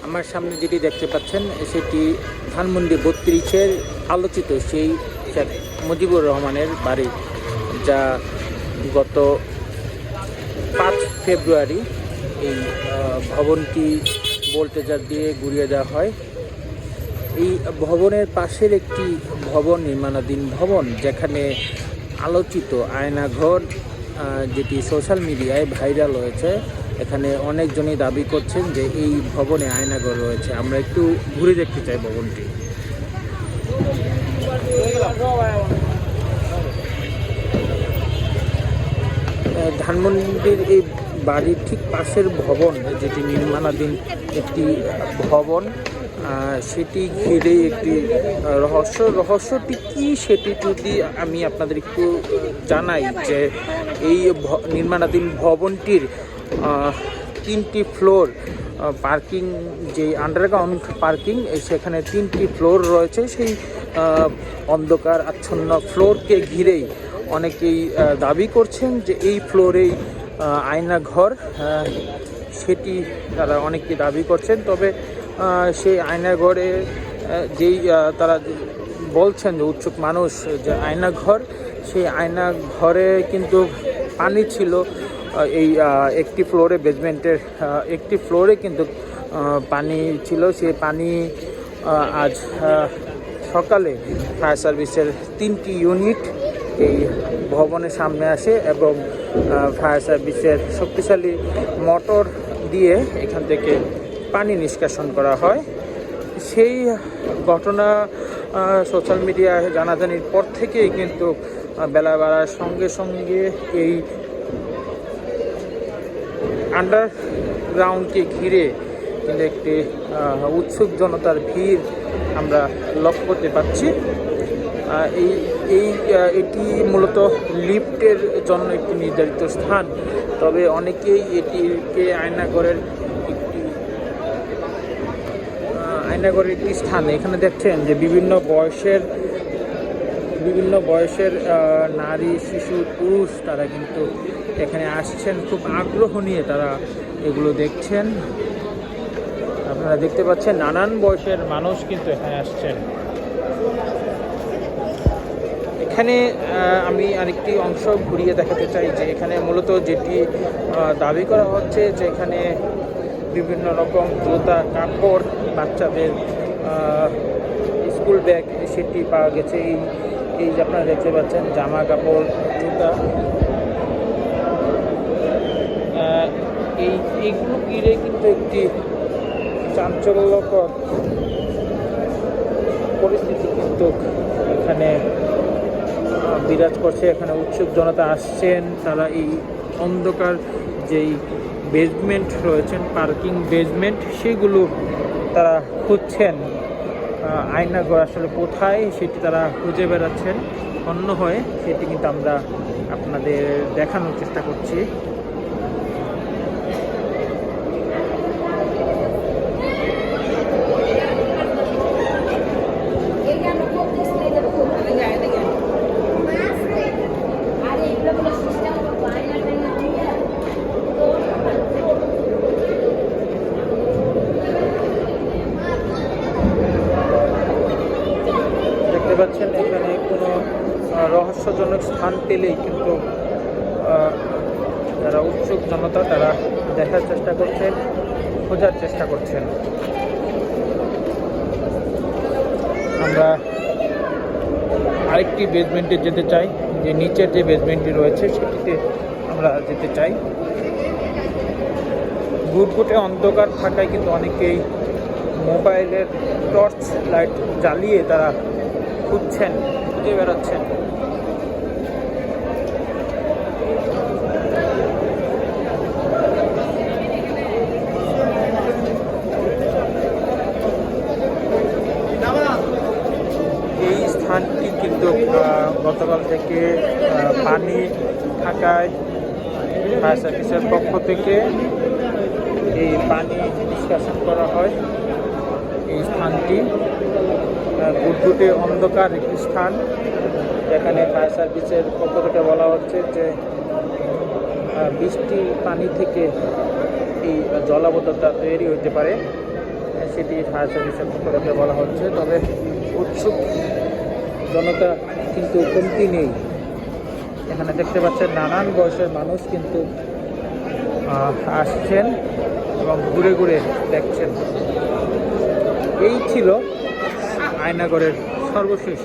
আমার সামনে যেটি দেখতে পাচ্ছেন সেটি ধানমন্ডি 32-এর আলোচিত সেই শেখ মুজিবুর রহমানের বাড়ি, যা গত 5 ফেব্রুয়ারি এই ভবনটি বোল্টেজার দিয়ে গুঁড়িয়ে দেওয়া হয়। এই ভবনের পাশের একটি ভবন নির্মাণাধীন ভবন, যেখানে আলোচিত আয়নাঘর যেটি সোশ্যাল মিডিয়ায় ভাইরাল হয়েছে। এখানে অনেকজনই দাবি করছেন যে এই ভবনে আয়নাঘর রয়েছে। আমরা একটু ঘুরে দেখতে চাই ভবনটি। ধানমন্ডির এই বাড়ির ঠিক পাশের ভবন, যেটি নির্মাণাধীন একটি ভবন, সেটি ঘিরে একটি রহস্যটি কি সেটি যদি আমি আপনাদের একটু জানাই, যে এই নির্মাণাধীন ভবনটির 3টি ফ্লোর পার্কিং, যে আন্ডারগ্রাউন্ড পার্কিং, সেখানে 3টি ফ্লোর রয়েছে। সেই অন্ধকার আচ্ছন্ন ফ্লোরকে ঘিরেই অনেকেই দাবি করছেন যে এই ফ্লোরেই আয়নাঘর, সেটি তারা অনেকেই দাবি করছেন। তবে সেই আয়নাঘরে যেই তারা বলছেন যে উৎসুক মানুষ, যে আয়নাঘর, সেই আয়নাঘরে কিন্তু পানি ছিল এই একটি ফ্লোরে, বেসমেন্টের একটি ফ্লোরে কিন্তু পানি ছিল। সেই পানি আজ সকালে ফায়ার সার্ভিসের 3টি ইউনিট এই ভবনের সামনে আসে এবং ফায়ার সার্ভিসের শক্তিশালী মোটর দিয়ে এখান থেকে পানি নিষ্কাশন করা হয়। সেই ঘটনা সোশ্যাল মিডিয়ায় জানাজানির পর থেকেই কিন্তু বেলা বাড়ার সঙ্গে সঙ্গে এই আন্ডারগ্রাউন্ডকে ঘিরে কিন্তু একটি উৎসুক জনতার ভিড় আমরা লক্ষ্য করতে পারছি। এটি মূলত লিফটের জন্য একটি নির্ধারিত স্থান, তবে অনেকেই এটিকে আয়নাঘরের একটি স্থান। এখানে দেখছেন যে বিভিন্ন বয়সের নারী, শিশু, পুরুষ তারা কিন্তু এখানে আসছেন, খুব আগ্রহ নিয়ে তারা এগুলো দেখছেন। আপনারা দেখতে পাচ্ছেন নানান বয়সের মানুষ কিন্তু এখানে আসছেন। এখানে আমি আরেকটি অংশ ঘুরিয়ে দেখাতে চাই, যে এখানে মূলত যেটি দাবি করা হচ্ছে, যে এখানে বিভিন্ন রকম জুতা, কাপড়, বাচ্চাদের স্কুল ব্যাগ, সেটি পাওয়া গেছে। এই যে আপনারা দেখতে পাচ্ছেন জামা কাপড়, জুতা, এইগুলো ঘিরে কিন্তু একটি চাঞ্চল্যকর পরিস্থিতি কিন্তু এখানে বিরাজ করছে। এখানে উৎসুক জনতা আসছেন, তারা এই অন্ধকার যেই বেসমেন্ট রয়েছেন, পার্কিং বেসমেন্ট, সেগুলো তারা খুঁজছেন। আয়নাঘর আসলে কোথায় সেটি তারা খুঁজে বেড়াচ্ছেন অন্য হয়ে, সেটি কিন্তু আমরা আপনাদের দেখানোর চেষ্টা করছি। দেখতে পাচ্ছেন এখানে কোনো রহস্যজনক স্থান পেলেই কিন্তু যারা উৎসুক জনতা তারা দেখার চেষ্টা করছেন, খোঁজার চেষ্টা করছেন। আমরা আরেকটি বেসমেন্টে যেতে চাই, যে নিচের যে বেসমেন্টটি রয়েছে সেটিতে আমরা যেতে চাই। ঘুটঘুটে অন্ধকার থাকায় কিন্তু অনেকেই মোবাইলের টর্চ লাইট জ্বালিয়ে তারা খুঁজছেন, খুঁজে বেড়াচ্ছেন। এই স্থানটি কিন্তু গতকাল থেকে পানি থাকায় ফায়ার সার্ভিসের পক্ষ থেকে এই পানি নিষ্কাশন করা হয়। এই স্থানটি ঘুটঘুটে অন্ধকার একটি স্থান, যেখানে ফায়ার সার্ভিসের পক্ষ থেকে বলা হচ্ছে যে বৃষ্টির পানি থেকে এই জলাবদ্ধতা তৈরি হতে পারে। সেটি ফায়ার সার্ভিসের পক্ষ থেকে বলা হচ্ছে। তবে উৎসুক জনতা কিন্তু কমতি নেই। এখানে দেখতে পাচ্ছেন নানান বয়সের মানুষ কিন্তু আসছেন এবং ঘুরে ঘুরে দেখছেন। এই ছিল আয়নাগড়ের সর্বশেষ